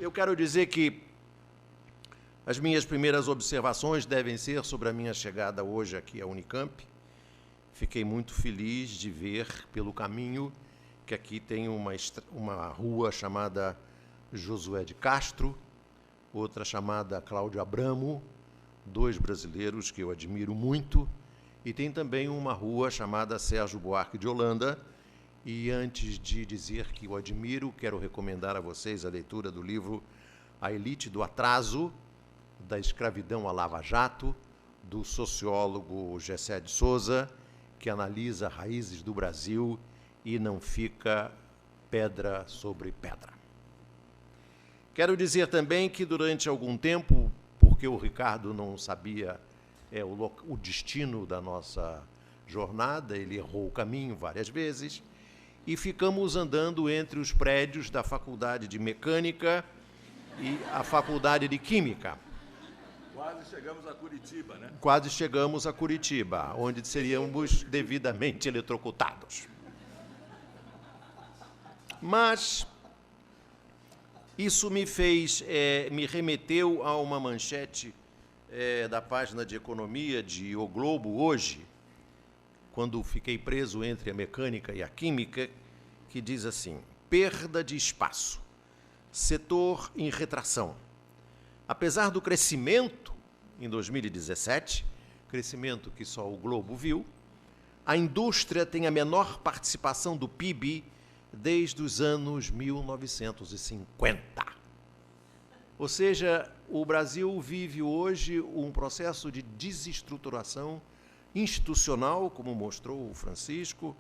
eu quero dizer que as minhas primeiras observações devem ser sobre a minha chegada hoje aqui à Unicamp. Fiquei muito feliz de ver pelo caminho que aqui tem uma rua chamada Josué de Castro, outra chamada Cláudio Abramo, dois brasileiros que eu admiro muito, e tem também uma rua chamada Sérgio Buarque de Holanda. E antes de dizer que o admiro, quero recomendar a vocês a leitura do livro A Elite do Atraso, da escravidão à Lava Jato, do sociólogo Gessé de Souza, que analisa raízes do Brasil e não fica pedra sobre pedra. Quero dizer também que, durante algum tempo, porque o Ricardo não sabia o destino da nossa jornada, ele errou o caminho várias vezes, e ficamos andando entre os prédios da Faculdade de Mecânica e a Faculdade de Química. Quase chegamos a Curitiba, né? Quase chegamos a Curitiba, onde seríamos devidamente eletrocutados. Mas isso me remeteu a uma manchete da página de economia de O Globo hoje, quando fiquei preso entre a mecânica e a química, que diz assim: perda de espaço, setor em retração. Apesar do crescimento em 2017, crescimento que só o Globo viu, a indústria tem a menor participação do PIB desde os anos 1950. Ou seja, o Brasil vive hoje um processo de desestruturação institucional, como mostrou o Francisco,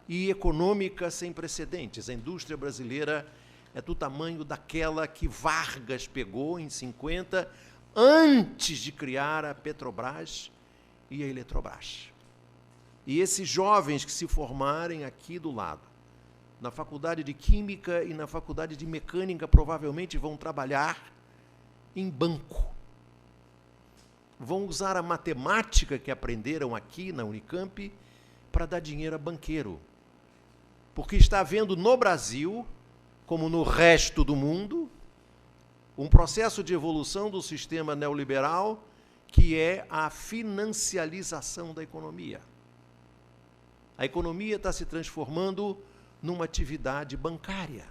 e econômica sem precedentes. A indústria brasileira é do tamanho daquela que Vargas pegou em 50, antes de criar a Petrobras e a Eletrobras. E esses jovens que se formarem aqui do lado, na Faculdade de Química e na Faculdade de Mecânica, provavelmente vão trabalhar em banco. Vão usar a matemática que aprenderam aqui na Unicamp para dar dinheiro a banqueiro. Porque está havendo no Brasil, como no resto do mundo, um processo de evolução do sistema neoliberal que é a financialização da economia. A economia está se transformando numa atividade bancária.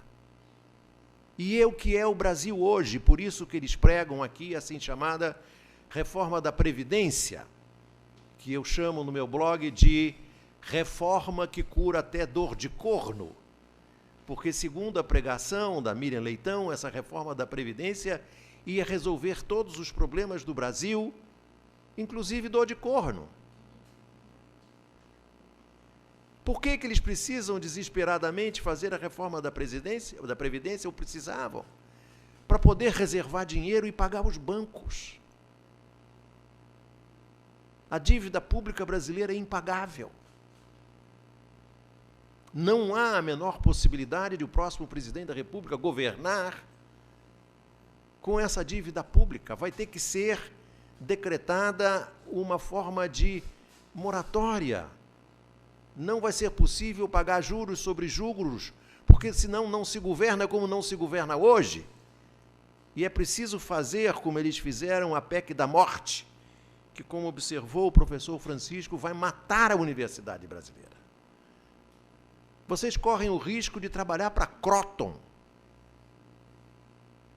E é o que é o Brasil hoje, por isso que eles pregam aqui a assim chamada reforma da Previdência, que eu chamo no meu blog de reforma que cura até dor de corno, porque, segundo a pregação da Miriam Leitão, essa reforma da Previdência ia resolver todos os problemas do Brasil, inclusive dor de corno. Por que eles precisam desesperadamente fazer a reforma da Previdência, ou precisavam? Para poder reservar dinheiro e pagar os bancos. A dívida pública brasileira é impagável. Não há a menor possibilidade de o próximo presidente da República governar com essa dívida pública. Vai ter que ser decretada uma forma de moratória. Não vai ser possível pagar juros sobre juros, porque senão não se governa como não se governa hoje. E é preciso fazer, como eles fizeram, a PEC da morte, que, como observou o professor Francisco, vai matar a universidade brasileira. Vocês correm o risco de trabalhar para Croton.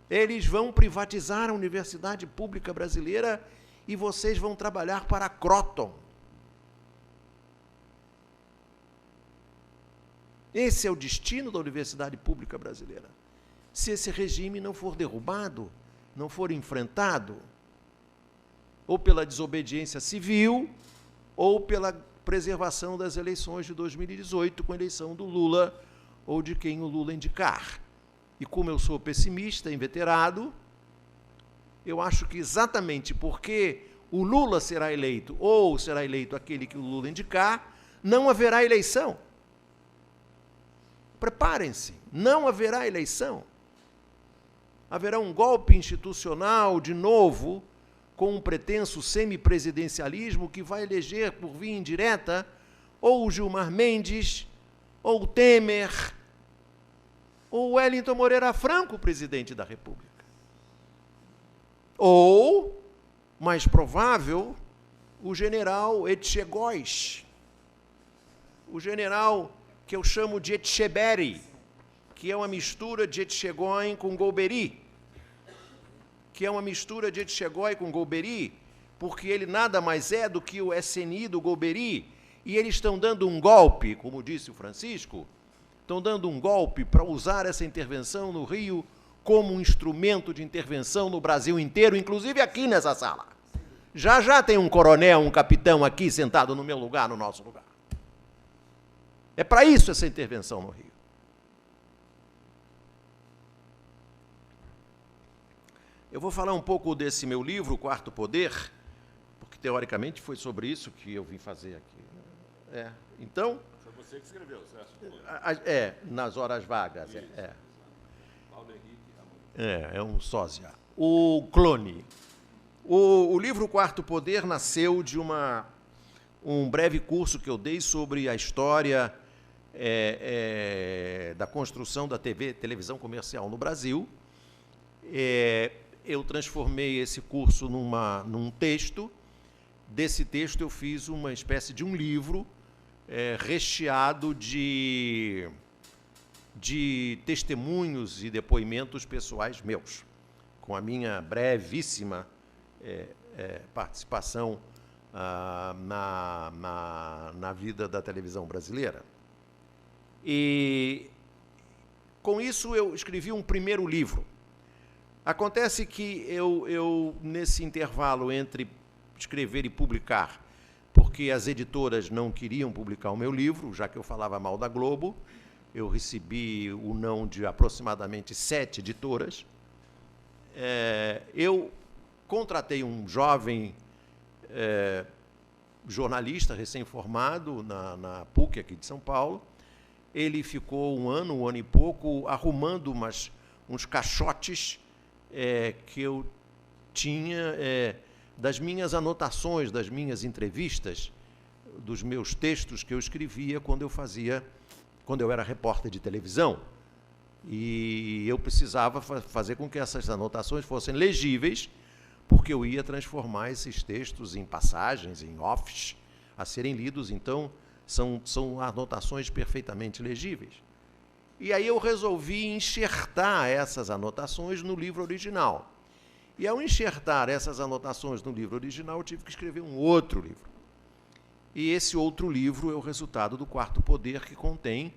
Eles vão privatizar a universidade pública brasileira e vocês vão trabalhar para Croton. Esse é o destino da universidade pública brasileira. Se esse regime não for derrubado, não for enfrentado, ou pela desobediência civil, ou pela preservação das eleições de 2018, com a eleição do Lula, ou de quem o Lula indicar. E como eu sou pessimista, inveterado, eu acho que exatamente porque o Lula será eleito, ou será eleito aquele que o Lula indicar, não haverá eleição. Preparem-se, não haverá eleição. Haverá um golpe institucional, de novo, com um pretenso semipresidencialismo que vai eleger por via indireta ou o Gilmar Mendes, ou o Temer, ou o Wellington Moreira Franco, presidente da República. Ou, mais provável, o general Etchegóis, o general que eu chamo de Etcheberry, que é uma mistura de Etchegóin com Golbery, porque ele nada mais é do que o SNI do Golbery, e eles estão dando um golpe, como disse o Francisco, estão dando um golpe para usar essa intervenção no Rio como um instrumento de intervenção no Brasil inteiro, inclusive aqui nessa sala. Já tem um coronel, um capitão aqui sentado no meu lugar, no nosso lugar. É para isso essa intervenção no Rio. Eu vou falar um pouco desse meu livro, O Quarto Poder, porque, teoricamente, foi sobre isso que eu vim fazer aqui. Então... Foi você que escreveu, certo? Nas horas vagas. Paulo Henrique. É um sósia. O clone. O livro O Quarto Poder nasceu de um breve curso que eu dei sobre a história da construção da televisão comercial no Brasil. Eu transformei esse curso num texto. Desse texto eu fiz uma espécie de um livro recheado de testemunhos e depoimentos pessoais meus, com a minha brevíssima participação na vida da televisão brasileira. E, com isso, eu escrevi um primeiro livro. Acontece que eu nesse intervalo entre escrever e publicar, porque as editoras não queriam publicar o meu livro, já que eu falava mal da Globo, eu recebi o não de aproximadamente 7 editoras. Eu contratei um jovem jornalista recém-formado na PUC aqui de São Paulo. Ele ficou um ano e pouco arrumando uns caixotes que eu tinha das minhas anotações, das minhas entrevistas, dos meus textos que eu escrevia quando eu era repórter de televisão. E eu precisava fazer com que essas anotações fossem legíveis, porque eu ia transformar esses textos em passagens, em offs, a serem lidos. Então, são anotações perfeitamente legíveis. E aí eu resolvi enxertar essas anotações no livro original. E, ao enxertar essas anotações no livro original, eu tive que escrever um outro livro. E esse outro livro é o resultado do Quarto Poder, que contém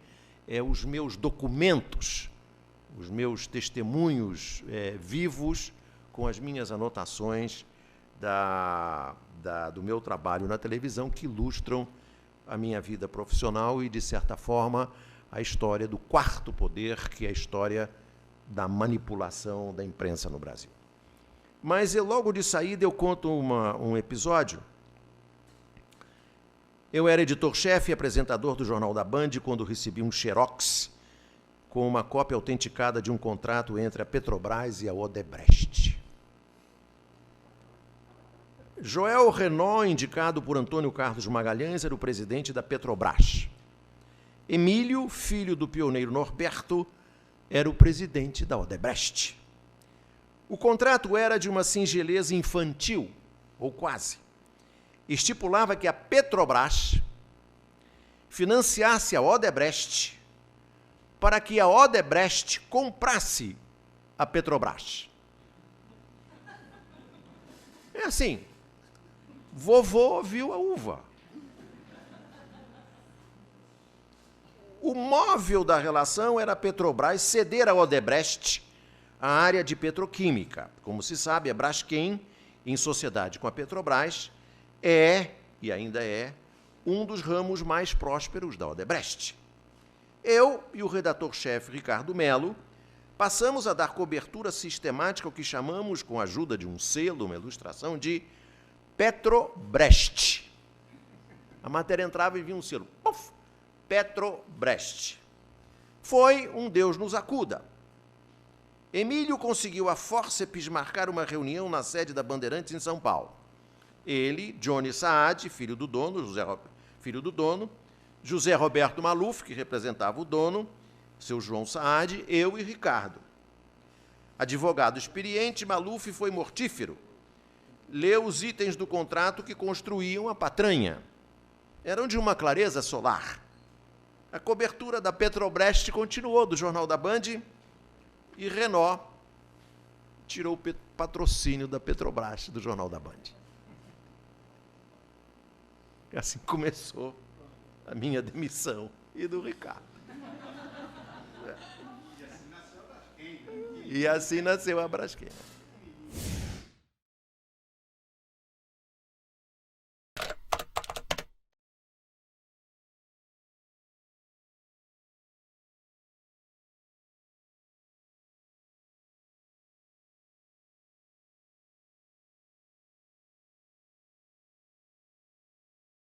os meus documentos, os meus testemunhos vivos, com as minhas anotações do meu trabalho na televisão, que ilustram a minha vida profissional e, de certa forma, a história do Quarto Poder, que é a história da manipulação da imprensa no Brasil. Mas, logo de saída, eu conto um episódio. Eu era editor-chefe e apresentador do Jornal da Band quando recebi um xerox com uma cópia autenticada de um contrato entre a Petrobras e a Odebrecht. Joel Renault, indicado por Antônio Carlos Magalhães, era o presidente da Petrobras. Emílio, filho do pioneiro Norberto, era o presidente da Odebrecht. O contrato era de uma singeleza infantil, ou quase. Estipulava que a Petrobras financiasse a Odebrecht para que a Odebrecht comprasse a Petrobras. É assim, vovô viu a uva. O móvel da relação era a Petrobras ceder à Odebrecht a área de petroquímica. Como se sabe, a Braskem, em sociedade com a Petrobras, e ainda é, um dos ramos mais prósperos da Odebrecht. Eu e o redator-chefe Ricardo Melo passamos a dar cobertura sistemática ao que chamamos, com a ajuda de um selo, uma ilustração, de Petrobrecht. A matéria entrava e vinha um selo. Puf! Petrobrecht. Foi um Deus nos acuda. Emílio conseguiu a fórceps marcar uma reunião na sede da Bandeirantes em São Paulo. Ele, Johnny Saad, filho do dono, José Roberto Maluf, que representava o dono, seu João Saad, eu e Ricardo. Advogado experiente, Maluf foi mortífero. Leu os itens do contrato que construíam a patranha. Eram de uma clareza solar. A cobertura da Petrobras continuou do Jornal da Band e Renault tirou o patrocínio da Petrobras do Jornal da Band. E assim começou a minha demissão e do Ricardo. E assim nasceu a Braskem.